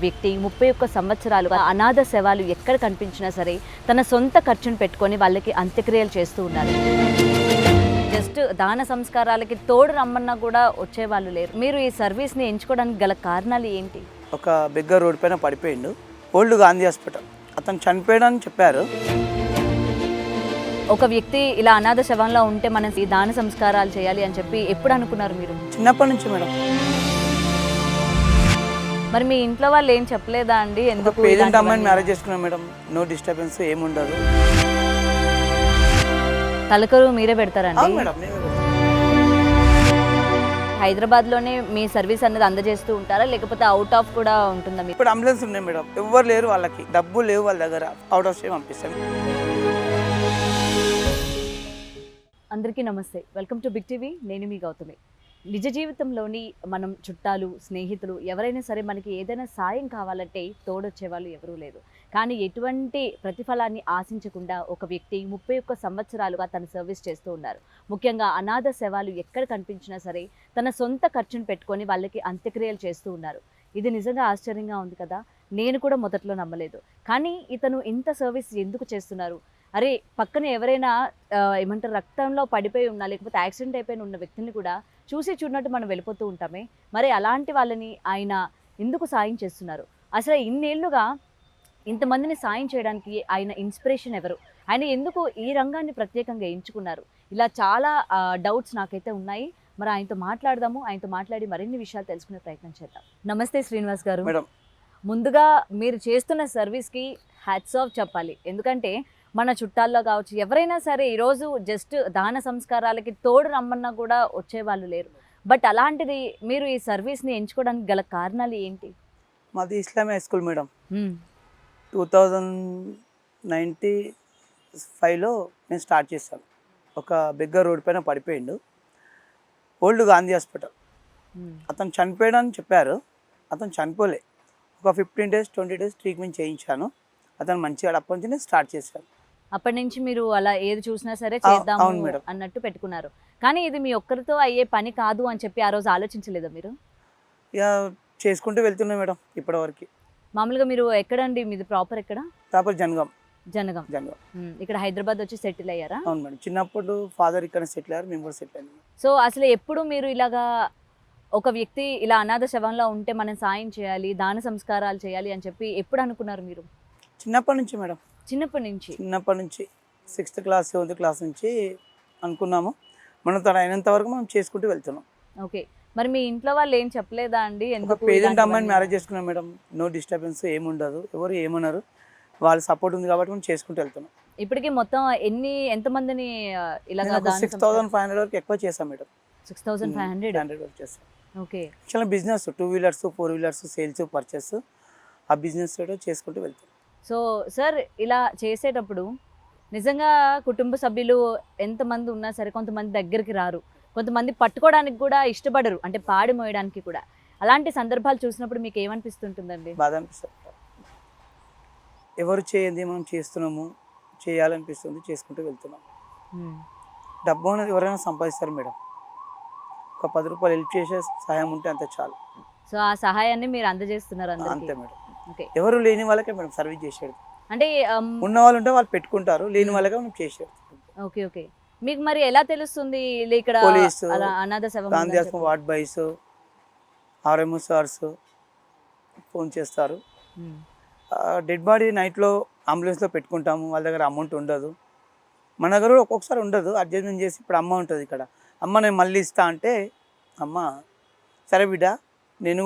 వ్యక్తి 31 సంవత్సరాలుగా అనాథ శవాలు ఎక్కడ కనిపించినా సరే తన సొంత ఖర్చును పెట్టుకొని వాళ్ళకి అంత్యక్రియలు చేస్తూ ఉన్నారు. జస్ట్ దాన సంస్కారాలకి తోడు రమ్మన్నా కూడా వచ్చేవాళ్ళు లేరు. మీరు ఈ సర్వీస్ని ఎంచుకోవడానికి గల కారణాలు ఏంటి? ఒక బిగ్గర్ రోడ్ పైన పడిపోయిండు, ఓల్డ్ గాంధీ హాస్పిటల్. అతను చనిపోయాడని చెప్పారు. ఒక వ్యక్తి ఇలా అనాథ శవంలో ఉంటే మనం ఈ దాన సంస్కారాలు చేయాలి అని చెప్పి ఎప్పుడు అనుకున్నారు మీరు? చిన్నప్పటి నుంచి మేడం. మరి మీ ఇంట్లో వాళ్ళు ఏం చెప్పలేదా అండి? ఎందుకు పేరెంట్ అమ్మాయిని మ్యారేజ్ చేసుకున్నాం మేడం, నో డిస్టర్బెన్స్ ఏముండదు. తలకరు మీరే పెడతారండి? మేడం హైదరాబాద్లోనే మీ సర్వీస్ అనేది అందజేస్తూ ఉంటారా, లేకపోతే అవుట్ ఆఫ్ కూడా ఉంటుందా? ఇప్పుడు అంబులెన్స్ ఉన్నాయి మేడం, ఎవ్వరు లేరు, వాళ్ళకి డబ్బు లేవు వాళ్ళ దగ్గర, అవుట్ ఆఫ్ స్టేట్ పంపిస్తాం. అందరికీ నమస్తే, వెల్కమ్ టు బిగ్ టీవీ. నేను మీ గౌతమి. నిజ జీవితంలోని మనం చుట్టాలు, స్నేహితులు ఎవరైనా సరే మనకి ఏదైనా సాయం కావాలంటే తోడొచ్చే వాళ్ళు ఎవరూ లేరు. కానీ ఎటువంటి ప్రతిఫలాన్ని ఆశించకుండా ఒక వ్యక్తి 31 సంవత్సరాలుగా తన సర్వీస్ చేస్తూ ఉన్నారు. ముఖ్యంగా అనాథ శవాలు ఎక్కడ కనిపించినా సరే తన సొంత ఖర్చును పెట్టుకొని వాళ్ళకి అంత్యక్రియలు చేస్తూ ఉన్నారు. ఇది నిజంగా ఆశ్చర్యంగా ఉంది కదా. నేను కూడా మొదట్లో నమ్మలేదు. కానీ ఇతను ఇంత సర్వీస్ ఎందుకు చేస్తున్నారు? అరే పక్కన ఎవరైనా ఏమంటారు రక్తంలో పడిపోయి ఉన్నా, లేకపోతే యాక్సిడెంట్ అయిపోయిన ఉన్న వ్యక్తిని కూడా చూసి చూడనట్టు మనం వెళ్ళిపోతూ ఉంటామే. మరి అలాంటి వాళ్ళని ఆయన ఎందుకు సాయం చేస్తున్నారు? అసలు ఇన్నేళ్లుగా ఇంతమందిని సాయం చేయడానికి ఆయన ఇన్స్పిరేషన్ ఎవరు? ఆయన ఎందుకు ఈ రంగాన్ని ప్రత్యేకంగా ఎంచుకున్నారు? ఇలా చాలా డౌట్స్ నాకైతే ఉన్నాయి. మరి ఆయనతో మాట్లాడదాము. ఆయనతో మాట్లాడి మరిన్ని విషయాలు తెలుసుకునే ప్రయత్నం చేద్దాం. నమస్తే శ్రీనివాస్ గారు. మేడం ముందుగా మీరు చేస్తున్న సర్వీస్కి హ్యాట్స్ ఆఫ్ చెప్పాలి. ఎందుకంటే మన చుట్టాల్లో కావచ్చు, ఎవరైనా సరే ఈరోజు జస్ట్ దాన సంస్కారాలకి తోడు రమ్మన్నా కూడా వచ్చేవాళ్ళు లేరు. బట్ అలాంటిది మీరు ఈ సర్వీస్ని ఎంచుకోవడానికి గల కారణాలు ఏంటి? మాది ఇస్లామియా స్కూల్ మేడం. 2095లో నేను స్టార్ట్ చేశాను. ఒక బిగ్గర్ రోడ్ పైన పడిపోయిండు, ఓల్డ్ గాంధీ హాస్పిటల్. అతను చనిపోయాడని చెప్పారు. అతను చనిపోలే. ఒక 15 days 20 days ట్రీట్మెంట్ చేయించాను. అతను మంచిగా అప్పటి నుంచి నేను స్టార్ట్ చేశాను. అప్పటి నుంచి మీరు అలా ఏది చూసినా సరే చేద్దాము అన్నట్టు పెట్టుకున్నారు. కానీ ఇది మీ ఒక్కరితో అయ్యే పని కాదు అని చెప్పి ఆ రోజు ఆలోచించలేదా మీరు? ఇక చేసుకుంటూ వెళ్తున్నా మేడం ఇప్పటివరకు. మామూలుగా మీరు ఎక్కడండి? మీది ప్రాపర్ ఎక్కడ? ప్రాపర్ జనగాం. జనగాం. ఇక్కడ హైదరాబాద్ వచ్చి సెటిల్ అయ్యారా? అవును మేడం. చిన్నప్పుడు ఫాదర్ ఇక్కడ సెటిల్ అయ్యారు, మేము కూడా సెటిల్ అయ్యాము. సో అసలు ఎప్పుడు మీరు ఇలాగా ఒక వ్యక్తి ఇలా అనాథ శవంలో ఉంటే మనం సాయం చేయాలి, దాన సంస్కారాలు చేయాలి అని చెప్పి ఎప్పుడు అనుకున్నారు మీరు? చిన్నప్పటి నుంచి మేడం. చిన్నప్పటి నుంచి 6th class 7th class నుంచి అనుకున్నాము. మనం తన అయినంత వరకు మనం చేసుకుంటూ వెళ్తున్నాం. ఓకే. మరి మీ ఇంట్లో వాళ్ళు ఏం చెప్పలేదా అండి? ఎందుకు పేరెంట్ అమ్మాయిని మ్యారేజ్ చేసుకున్నాం మేడం, నో డిస్టర్బెన్స్ ఏముండదు, ఎవరు ఏమన్నారు, వాళ్ళ సపోర్ట్ ఉంది కాబట్టి మనం చేసుకుంటూ వెళ్తున్నాం. ఇప్పటికి మొత్తం ఎంతమందిని ఇలా 6500 వరకు ఎక్కువ చేస్తాం మేడం. 6500 వరకు చేస్తాం. ఓకే. చాలా business 2 wheelers 4 wheelers sales purchase, ఆ బిజినెస్ చేసుకుంటూ వెళ్తాం. సో సార్ ఇలా చేసేటప్పుడు నిజంగా కుటుంబ సభ్యులు ఎంతమంది ఉన్నా సరే కొంతమంది దగ్గరికి రారు, కొంతమంది పట్టుకోవడానికి కూడా ఇష్టపడరు, అంటే పాడి మోయడానికి కూడా. అలాంటి సందర్భాలు చూసినప్పుడు మీకు ఏమనిపిస్తుంటుందండి? బాధ అనిపిస్తుంది. ఎవరు చేయండి మనం చేస్తున్నాము, చేయాలనిపిస్తుంది, చేసుకుంటూ వెళ్తున్నాం. డబ్బు అనేది ఎవరైనా సంపాదిస్తారు మేడం. ఒక 10 రూపాయలు హెల్ప్ చేసే సహాయం ఉంటే అంతే చాలు. సో ఆ సహాయాన్ని మీరు అందజేస్తున్నారు అందరికీ? అంతే మేడం. ఓకే. ఎవరు లేని వాళ్ళకే మేడం సర్వీస్ చేసేది. అంటే ఉన్న వాళ్ళు ఉంటే వాళ్ళు పెట్టుకుంటారు, లేని వాళ్ళకే మనం చేసేది. Okay okay. మీకు మరి ఎలా తెలుస్తుంది ఇక్కడ పోలీసు, అనాథ శవం Gandhi hospital ward boys, RMO sirs phone చేస్తారు. డెడ్ బాడీ నైట్లో అంబులెన్స్లో పెట్టుకుంటాము, వాళ్ళ దగ్గర అమౌంట్ ఉండదు, మన దగ్గర ఒక్కొక్కసారి ఉండదు. అడ్జస్ట్మెంట్ చేసి ఇప్పుడు అమ్మ ఉంటుంది ఇక్కడ, అమ్మ నేను మళ్ళీ ఇస్తా అంటే అమ్మ సరే బిడ్డ, నేను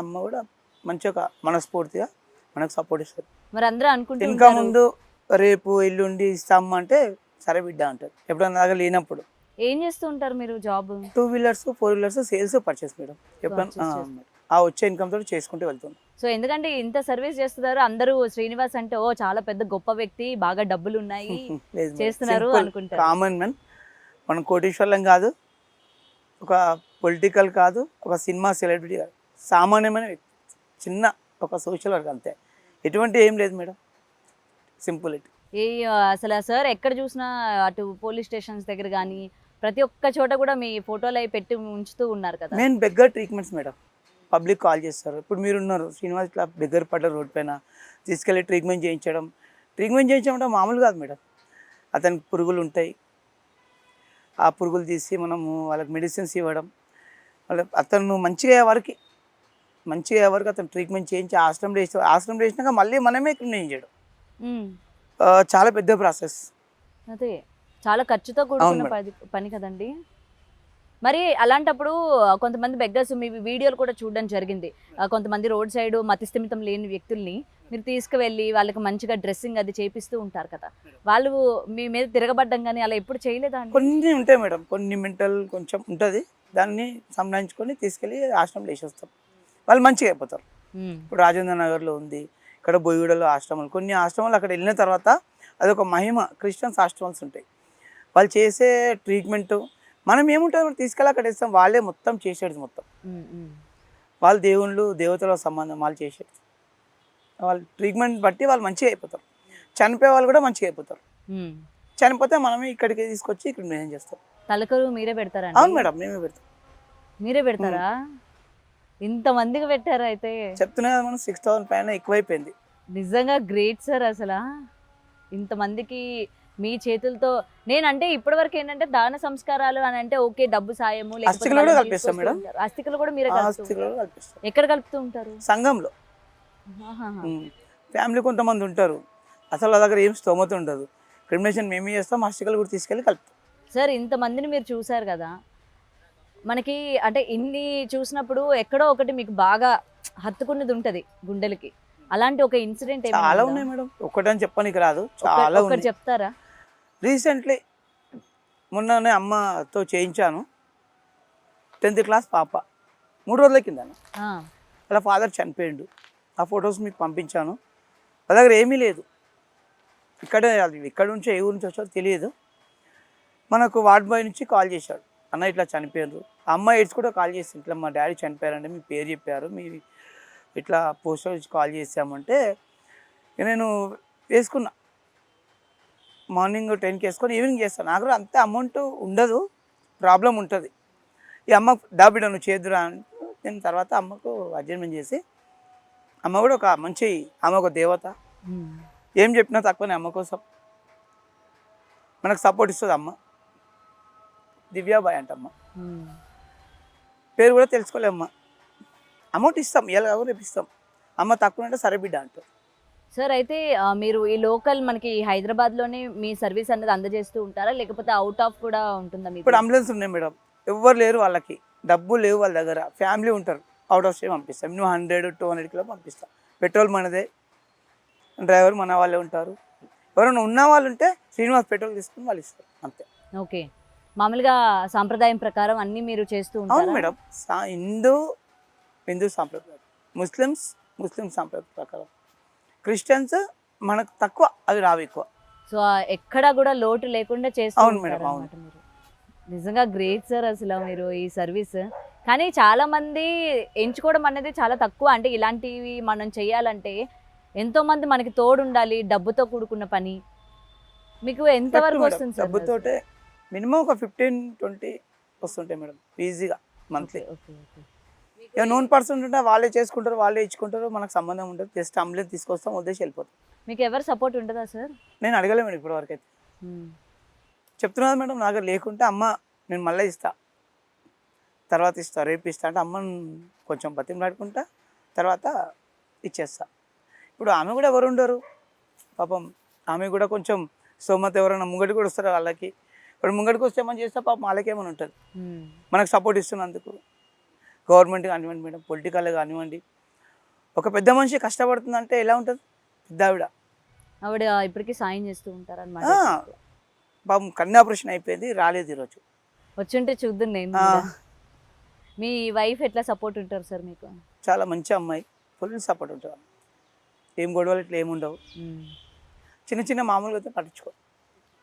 అమ్మ కూడా మంచిగా మనస్ఫూర్తిగా మనకు సపోర్ట్ ఇస్తారు. మరి అందరూ అనుకుంటారు ఇంకా ముందు రేపు ఎల్లుండి ఇస్తాము అంటే సరే బిడ్డ అంటారు. ఎప్పుడన్నా దాకా లేనప్పుడు. ఏం చేస్తూ ఉంటారు మీరు job? 2 wheelers 4 wheelers sales purchase madam. ఎప్పుడన్నా ఆ వచ్చే ఇన్కమ్ తోటి చేసుకుంటూ వెళ్తుంది. సో ఎందుకంటే ఇంత సర్వీస్ చేస్తున్నారు, అందరూ శ్రీనివాస్ అంటే ఓ చాలా పెద్ద గొప్ప వ్యక్తి, బాగా డబ్బులు ఉన్నాయి చేస్తున్నారు అనుకుంటారు. Common man. మనం కోటీశ్వర్లం కాదు, ఒక పొలిటికల్ కాదు, ఒక సినిమా సెలబ్రిటీ కాదు, సామాన్యమైన వ్యక్తి, చిన్న ఒక సోషల్ వర్క్ అంతే. ఎటువంటి ఏం లేదు మేడం, సింపుల్ ఇట్. అసలు సార్ ఎక్కడ చూసినా అటు పోలీస్ స్టేషన్స్ దగ్గర కానీ ప్రతి ఒక్క చోట కూడా మీ ఫోటోలు అవి పెట్టి ఉంచుతూ ఉన్నారు కదా. Main beggar treatments madam. Public call చేస్తారు. ఇప్పుడు మీరున్నారు శ్రీనివాస్ ఇట్లా దగ్గర పడ్డ రోడ్ పైన తీసుకెళ్ళి ట్రీట్మెంట్ చేయించడం అంటే మామూలు కాదు మేడం. అతనికి పురుగులు ఉంటాయి, ఆ పురుగులు తీసి మనము వాళ్ళకి మెడిసిన్స్ ఇవ్వడం, అతను మంచిగా అయ్యే వరకు అతను ట్రీట్మెంట్ చేయించి ఆశ్రమం వేసినాక మళ్ళీ మనమే క్లీన్ చేయడం చాలా పెద్ద ప్రాసెస్. అదే చాలా ఖర్చుతో కూడుకున్న పని కదండి. మరి అలాంటప్పుడు కొంతమంది బెగ్గర్స్ మీ వీడియోలు కూడా చూడడం జరిగింది. కొంతమంది రోడ్ సైడ్ మతిస్థిమితం లేని వ్యక్తుల్ని మీరు తీసుకువెళ్ళి వాళ్ళకి మంచిగా డ్రెస్సింగ్ అది చేపిస్తూ ఉంటారు కదా, వాళ్ళు మీ మీద తిరగబడ్డం కానీ అలా ఎప్పుడు చేయలేదా అండి? కొన్ని ఉంటాయి మేడం, కొన్ని మెంటల్ కొంచెం ఉంటుంది, దాన్ని సంబంధించుకొని తీసుకెళ్ళి ఆశ్రమంలో వేసేస్తాం, వాళ్ళు మంచిగా అయిపోతారు. ఇప్పుడు రాజేంద్ర నగర్లో ఉంది, ఇక్కడ బోయిగూడలో ఆశ్రమాలు, కొన్ని ఆశ్రమాలు అక్కడ వెళ్ళిన తర్వాత అదొక మహిమ. క్రిస్టియన్స్ ఆశ్రమాలు ఉంటాయి, వాళ్ళు చేసే ట్రీట్మెంట్ మనం ఏముంటుంది తీసుకెళ్ళి అక్కడ ఇస్తాం, వాళ్ళే మొత్తం చేసేది మొత్తం. వాళ్ళు దేవతల సంబంధం వాళ్ళు చేసేది, వాళ్ళ ట్రీట్మెంట్ బట్టి వాళ్ళు మంచిగా అయిపోతారు. చనిపోయే వాళ్ళు కూడా మంచిగా అయిపోతారు. చనిపోతే మనమే ఇక్కడికి తీసుకొచ్చి ఇక్కడ మేనేజ్ చేస్తాం. తలకరు మీరే పెడతారా? అవును మేడం, మేమే పెడతాం. మీరే పెడతారా? ఇంతమందికి పెట్టారా? అయితే చెప్తున్నా కదా మనం 6,000 పైన ఎక్కువైపోయింది. నిజంగా గ్రేట్ సార్. అసలు ఇంతమందికి మీ చేతులతో నేనంటే ఇప్పటివరకు ఏంటంటే దాన సంస్కారాలు అని అంటే ఓకే, డబ్బు సాయము, అస్థికలు కూడా కల్పిస్తాం మేడం. అస్థికలు కూడా మీరే కల్పిస్తాం. ఎక్కడ కలుపుతూ ఉంటారు? సంఘంలో. ఫ్యామిలీ కొంతమంది ఉంటారు, అసలు వాళ్ళ దగ్గర ఏం స్తోమత ఉండదు, క్రిమినేషన్ మేమే చేస్తాం, అస్థికలు కూడా తీసుకెళ్ళి కలుపుతాం. సార్ ఇంతమందిని మీరు చూసారు కదా, మనకి అంటే ఇన్ని చూసినప్పుడు ఎక్కడో ఒకటి మీకు బాగా హత్తుకున్నది ఉంటది గుండెలకి, అలాంటి ఒక ఇన్సిడెంట్ చాలా ఉన్నాయి మేడం, ఒకటని చెప్పడానికి రాదు, చాలా ఒకటి చెప్తారా? రీసెంట్లీ మొన్ననే అమ్మతో చేయించాను, 10th క్లాస్ పాప, 3 రోజుల కింద వాళ్ళ ఫాదర్ చనిపోయిండు. ఆ ఫొటోస్ మీకు పంపించాను. వాళ్ళ దగ్గర ఏమీ లేదు, ఇక్కడ నుంచి ఏ ఊరి నుంచి వచ్చో తెలియదు. మనకు వార్డ్ బాయ్ నుంచి కాల్ చేశాడు, అన్న ఇట్లా చనిపోయారు. ఆ అమ్మ ఎయిడ్స్ కూడా కాల్ చేసి ఇట్లా మా డాడీ చనిపోయారంటే మీ పేరు చెప్పారు, మీ ఇట్లా పోస్టర్ వచ్చి కాల్ చేసామంటే నేను వేసుకున్నా. మార్నింగ్ 10కి వేసుకొని ఈవినింగ్ చేస్తాను. నాకు కూడా అంత అమౌంట్ ఉండదు, ప్రాబ్లం ఉంటుంది. ఈ అమ్మ డాబిడ నువ్వు చేద్దురా అంటే నేను తర్వాత అమ్మకు అడ్జస్ట్మెంట్ చేసి, అమ్మ కూడా ఒక మంచి, ఆమె ఒక దేవత, ఏం చెప్పినా తక్కువనే అమ్మ కోసం మనకు సపోర్ట్ ఇస్తుంది. అమ్మ దివ్యాబాయ్ అంటమ్మ, పేరు కూడా తెలుసుకోలే. అమ్మ అమౌంట్ ఇస్తాం, ఇలా రేపు ఇస్తాం, అమ్మ తక్కువ అంటే సరే బిడ్డ అంటారు. సార్ అయితే మీరు ఈ లోకల్ మనకి హైదరాబాద్లోనే మీ సర్వీస్ అనేది అందజేస్తూ ఉంటారా, లేకపోతే అవుట్ ఆఫ్ కూడా ఉంటుందా? ఇప్పుడు అంబులెన్స్ ఉన్నాయి మేడం, ఎవ్వరు లేరు, వాళ్ళకి డబ్బులు లేవు, వాళ్ళ దగ్గర ఫ్యామిలీ ఉంటారు, అవుట్ ఆఫ్ స్టే పంపిస్తాం. నువ్వు 100-200 కిలో పంపిస్తాం. పెట్రోల్ మనదే, డ్రైవర్ మన వాళ్ళే ఉంటారు. ఎవరైనా ఉన్న వాళ్ళు ఉంటే శ్రీనివాస్ పెట్రోల్ తీసుకుని వాళ్ళు ఇస్తారు, అంతే. ఓకే, మామూలుగా సాంప్రదాయం ప్రకారం అన్నీ మీరు చేస్తూ ఉంటారు? అవును మేడం, హిందూ సాంప్రదాయం, ముస్లిం సాంప్రదాయం ప్రకారం, క్రిస్టియన్స్ మనకు తక్కువ, అవి రావు ఎక్కువ. సో ఎక్కడ కూడా లోటు లేకుండా చేస్తూ అవును మేడం, అవును. మీరు నిజంగా గ్రేట్ సార్ అసలు మీరు ఈ సర్వీస్. కానీ చాలా మంది ఎంచుకోవడం అనేది చాలా తక్కువ. అంటే ఇలాంటివి మనం చేయాలంటే ఎంతో మంది మనకి తోడు ఉండాలి, డబ్బుతో కూడుకున్న పని. మీకు ఎంతవరకు వస్తుంది సార్? డబ్బుతోటే మినిమం ఒక 15-20 వస్తుంటాయి మేడం, ఈజీగా మంత్లీ. ఇక నోన్ పర్సన్ ఉంటే వాళ్ళే చేసుకుంటారు, వాళ్ళే ఇచ్చుకుంటారు, మనకు సంబంధం ఉంటుంది. జస్ట్ అంబులెన్స్ తీసుకొస్తాం, వదిలేసి వెళ్ళిపోతాం. మీకు ఎవరు సపోర్ట్ ఉంటుందా సార్? నేను అడగలే మేడం ఇప్పటి వరకు అయితే. చెప్తున్నా మేడం, నాకు లేకుంటే అమ్మ నేను మళ్ళీ ఇస్తా, తర్వాత ఇస్తా, రేపు ఇస్తా అంటే అమ్మను కొంచెం బతిమలాడుకుంటా, తర్వాత ఇచ్చేస్తా. ఇప్పుడు ఆమె కూడా ఎవరు ఉండరు పాపం, ఆమె కూడా కొంచెం స్తోమత, ఎవరైనా ముంగటి కూడా వస్తారు వాళ్ళకి. ఇప్పుడు ముంగడికి వస్తే ఏమని చేస్తే పాపం వాళ్ళకి ఏమైనా ఉంటుంది. మనకు సపోర్ట్ ఇస్తున్నందుకు గవర్నమెంట్ కానివ్వండి మేడం, పొలిటికల్ కానివ్వండి, ఒక పెద్ద మనిషి కష్టపడుతుందంటే ఎలా ఉంటుంది? పెద్ద ఆవిడ ఇప్పటికీ సాయం చేస్తూ ఉంటారు అన్నమాట. పాపం కన్ను ఆపరేషన్ అయిపోయింది, రాలేదు ఈరోజు. వచ్చుంటే చూద్దాం. నేను మీ వైఫ్ ఎట్లా సపోర్ట్ ఉంటారు సార్ మీకు? చాలా మంచి అమ్మాయి, ఫుల్ సపోర్ట్ ఉంటుంది. ఏం గొడవలు ఇట్లా ఏముండవు, చిన్న చిన్న మామూలుగా అయితే పట్టించుకో,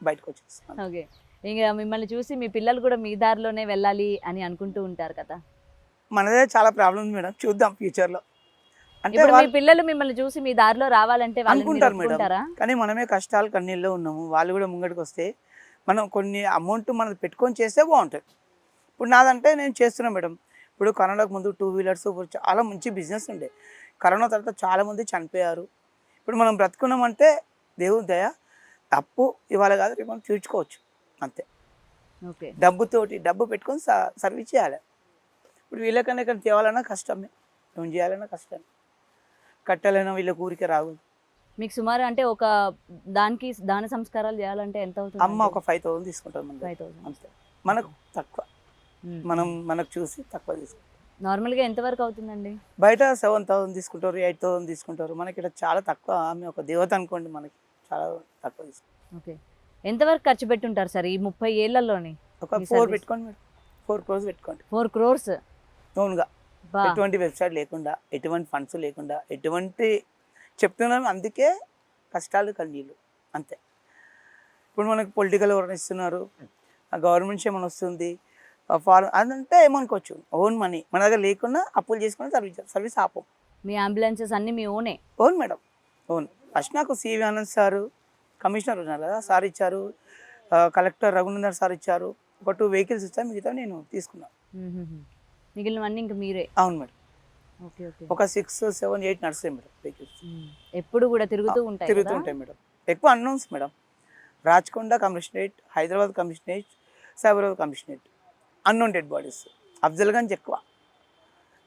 బయటకు వచ్చేస్తాను. ఓకే, ఇంకా మిమ్మల్ని చూసి మీ పిల్లలు కూడా మీ దారిలోనే వెళ్ళాలి అని అనుకుంటూ ఉంటారు కదా? మనదే చాలా ప్రాబ్లమ్స్ మేడం, చూద్దాం ఫ్యూచర్లో. అంటే మీ పిల్లలు మిమ్మల్ని చూసి మీ దారిలో రావాలంటే అనుకుంటారు మేడం, కానీ మనమే కష్టాలు కన్నీళ్ళలో ఉన్నాము, వాళ్ళు కూడా ముంగడికి వస్తే మనం కొన్ని అమౌంట్ మనం పెట్టుకొని చేస్తే బాగుంటుంది. ఇప్పుడు నాదంటే నేను చేస్తున్నాను మేడం, ఇప్పుడు కరోనాకు ముందు 2 వీలర్స్ చాలా మంచి బిజినెస్ ఉండే. కరోనా తర్వాత చాలామంది చనిపోయారు. ఇప్పుడు మనం బ్రతుకున్నామంటే దేవుని దయ. అప్పు ఇవాళ కాదు రేపు మనం తీర్చుకోవచ్చు అంతే. ఓకే. డబ్బు పెట్టుకొని సర్వీస్ చేయాలి. ఇప్పుడు వీళ్ళకన్నా ఇక్కడ తేవాలన్నా కష్టమే, ఏం చేయాలన్నా కష్టమే. కట్టాలన్నా వీళ్ళ ఊరికే రాదు. మీకు సుమారు అంటే ఒక దానికి దాన సంస్కారాలు చేయాలంటే ఎంత అవుతుంది? అమ్మ ఒక 5,000 తీసుకుంటాం మన దగ్గర. 5,000 అంతే. మనకు తక్కువ, మనకు చూసి తక్కువ తీసుకుంటాం. నార్మల్గా ఎంతవరకు అవుతుందండి? బయట 7,000 తీసుకుంటారు, 8,000 తీసుకుంటారు. మనకి ఇక్కడ చాలా తక్కువ. ఆమె ఒక దేవత అనుకోండి, మనకి చాలా తక్కువ తీసుకుంటాం. ఓకే. ఎంతవరకు ఖర్చు పెట్టుంటారు సార్ ఈ 30 ఏళ్లలోని? ఒక 4 పెట్టుకోండి మేడం, 4 crores పెట్టుకోండి. 4 crores ఓన్గా, ఎటువంటి వెబ్సైట్ లేకుండా, ఎటువంటి ఫండ్స్ లేకుండా, ఎటువంటి చెప్తున్నాను. అందుకే కష్టాలు కన్నీళ్ళు అంతే. ఇప్పుడు మనకు పొలిటికల్ ఎవరైనా ఇస్తున్నారు, గవర్నమెంట్ ఏమైనా వస్తుంది, అదంటే ఏమనుకోవచ్చు, ఓన్ మనీ మన దగ్గర లేకుండా అప్పులు చేసుకుని సర్వీస్ ఆపం. మీ అంబులెన్సెస్ అన్ని మీ ఓనే? Own madam, own. ఫస్ట్ నాకు సివి ఆనంద్ సారు కమిషనర్ ఉన్నారు కదా, సార్ ఇచ్చారు. కలెక్టర్ రఘునందన్ సార్ ఇచ్చారు. ఒక 2 vehicles ఇచ్చాను, మిగతా నేను తీసుకున్నాను. మిగిలినవన్నీ ఇంకా మీరే? అవును మేడం. Okay okay. ఒక 6, 7, 8 నడుస్తాయి మేడం వెహికల్స్. ఎప్పుడు కూడా తిరుగుతూ ఉంటాయి మేడం. ఎక్కువ అన్నౌన్స్ madam. Rachakonda commissionerate, Hyderabad commissionerate, Cyberabad commissionerate. Unknown dead bodies. Afzalgunj ఎక్కువ,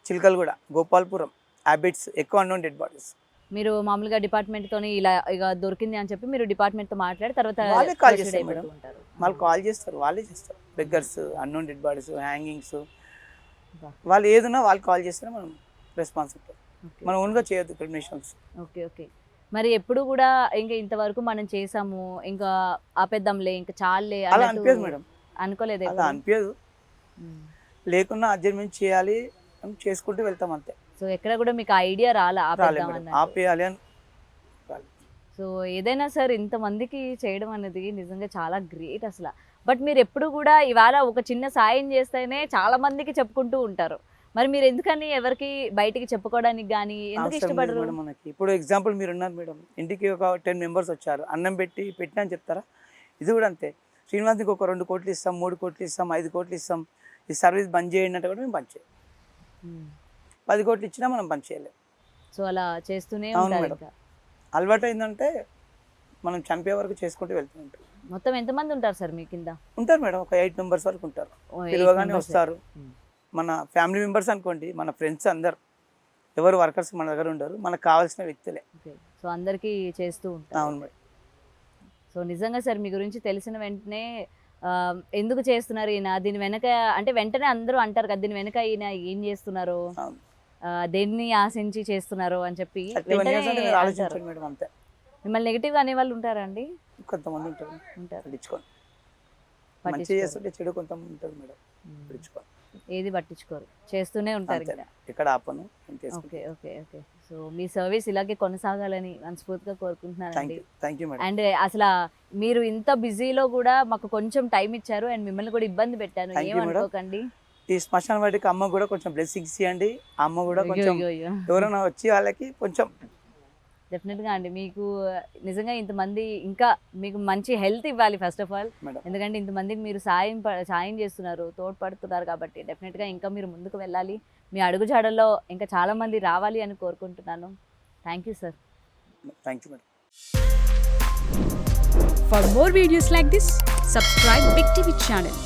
చిలకలగూడ, గోపాల్పురం, హ్యాబిట్స్ ఎక్కువ అన్నోన్ డెడ్ బాడీస్. మీరు మామూలుగా డిపార్ట్మెంట్తోని ఇలా ఇక దొరికింది అని చెప్పి మీరు డిపార్ట్మెంట్తో మాట్లాడి తర్వాత వాళ్ళే కాల్ చేస్తారు మేడం. వాళ్ళు కాల్ చేస్తారు, వాళ్ళే చేస్తారు. Beggars, unknown dead bodies, hangings, వాళ్ళు ఏదున్నా వాళ్ళు కాల్ చేస్తేనే మనం రెస్పాన్స్ ఉంటుంది. మనం ఓన్గా చేయొద్దు క్రిమినేషన్స్. Okay okay. మరి ఎప్పుడు కూడా ఇంకా ఇంతవరకు మనం చేసాము ఇంకా ఆపేద్దాంలే ఇంకా చాలే అలా అనిపించదు మేడం. అనుకోలేదు? అలా అనిపించదు. లేకున్నా అడ్జస్ట్మెంట్ చేయాలి, చేసుకుంటూ వెళ్తాం అంతే. సో ఎక్కడ కూడా మీకు ఐడియా ఆపేయాలి అని. సో ఏదైనా సార్ ఇంతమందికి చేయడం అనేది నిజంగా చాలా గ్రేట్ అసలు. బట్ మీరు ఎప్పుడు కూడా ఇవాళ ఒక చిన్న సాయం చేస్తేనే చాలా మందికి చెప్పుకుంటూ ఉంటారు. మరి మీరు ఎందుకని ఎవరికి బయటికి చెప్పుకోవడానికి కానీ ఎందుకు ఇష్టపడరు? మనకి ఇప్పుడు ఎగ్జాంపుల్ మీరు ఉన్నారు మేడం, ఇంటికి ఒక 10 members వచ్చారు, అన్నం పెట్టినా అని చెప్తారా? ఇది కూడా అంతే. శ్రీనివాస్కి ఒక 2 కోట్లు ఇస్తాం, 3 కోట్లు ఇస్తాం, 5 కోట్లు ఇస్తాం, ఈ సర్వీస్ బంద్ చేయండి అంటే కూడా మేము బంద్ చేయాలి. 10 కోట్లు ఇచ్చినా మనం బంద్ చేయలేము. సో అలా చేస్తూనే ఉంటారు. అలవాటు అయిందంటే మనం చంపే వరకు చేసుకుంటూ వెళ్తూ ఉంటాం. మొత్తం ఎంతమంది ఉంటారు సార్ మీ కింద? ఉంటారు మేడం, ఒక 8 members వరకు ఉంటారు. పిలవగానే వస్తారు. మన ఫ్యామిలీ మెంబర్స్ అనుకోండి, మన ఫ్రెండ్స్ అందరు, ఎవరు వర్కర్స్ మన దగ్గర ఉండరు, మనకు కావాల్సిన వ్యక్తులే. సో అందరికీ చేస్తూ ఉంటారు. అవును మేడం. సో నిజంగా సార్ మీ గురించి తెలిసిన వెంటనే ఎందుకు చేస్తున్నారు ఈయన, దీని వెనక అంటే వెంటనే అందరూ అంటారు కదా దీని వెనక ఈయన ఏం చేస్తున్నారు, దేన్ని ఆశించి చేస్తున్నారు అని చెప్పి మిమ్మల్ని నెగిటివ్గా అనే వాళ్ళు ఉంటారా అండి? కొంతమంది ఉంటారు. మంచి చేస్తుంటే చెడు కొంతమంది ఉంటారు మేడం. ఏది పట్టించుకోరు, చేస్తూనే ఉంటారు. ఇక్కడ ఆపను. Okay okay okay. సో మీ సర్వీస్ ఇలాగే కొనసాగాలని మనస్ఫూర్తిగా కోరుకుంటున్నానండి. అండ్ అసలు మీరు ఇంత బిజీలో కూడా మాకు కొంచెం టైం ఇచ్చారు అండ్ మిమ్మల్ని కూడా ఇబ్బంది పెట్టాను, ఏమనుకోకండి. ఈ శ్మశాన వాటికి అమ్మ కూడా కొంచెం బ్లెస్సింగ్స్ ఇవ్వండి. అమ్మ కూడా కొంచెం ఎవరైనా వచ్చి వాళ్ళకి కొంచెం డెఫినెట్గా అండి. మీకు నిజంగా ఇంతమంది ఇంకా మీకు మంచి హెల్త్ ఇవ్వాలి ఫస్ట్ ఆఫ్ ఆల్. ఎందుకంటే ఇంతమందికి మీరు సాయం చేస్తున్నారు, తోడ్పడుతున్నారు కాబట్టి డెఫినెట్గా ఇంకా మీరు ముందుకు వెళ్ళాలి. మీ అడుగుజాడల్లో ఇంకా చాలా మంది రావాలి అని కోరుకుంటున్నాను. Thank you sir. Thank you madam. For more videos like this, subscribe Big TV channel.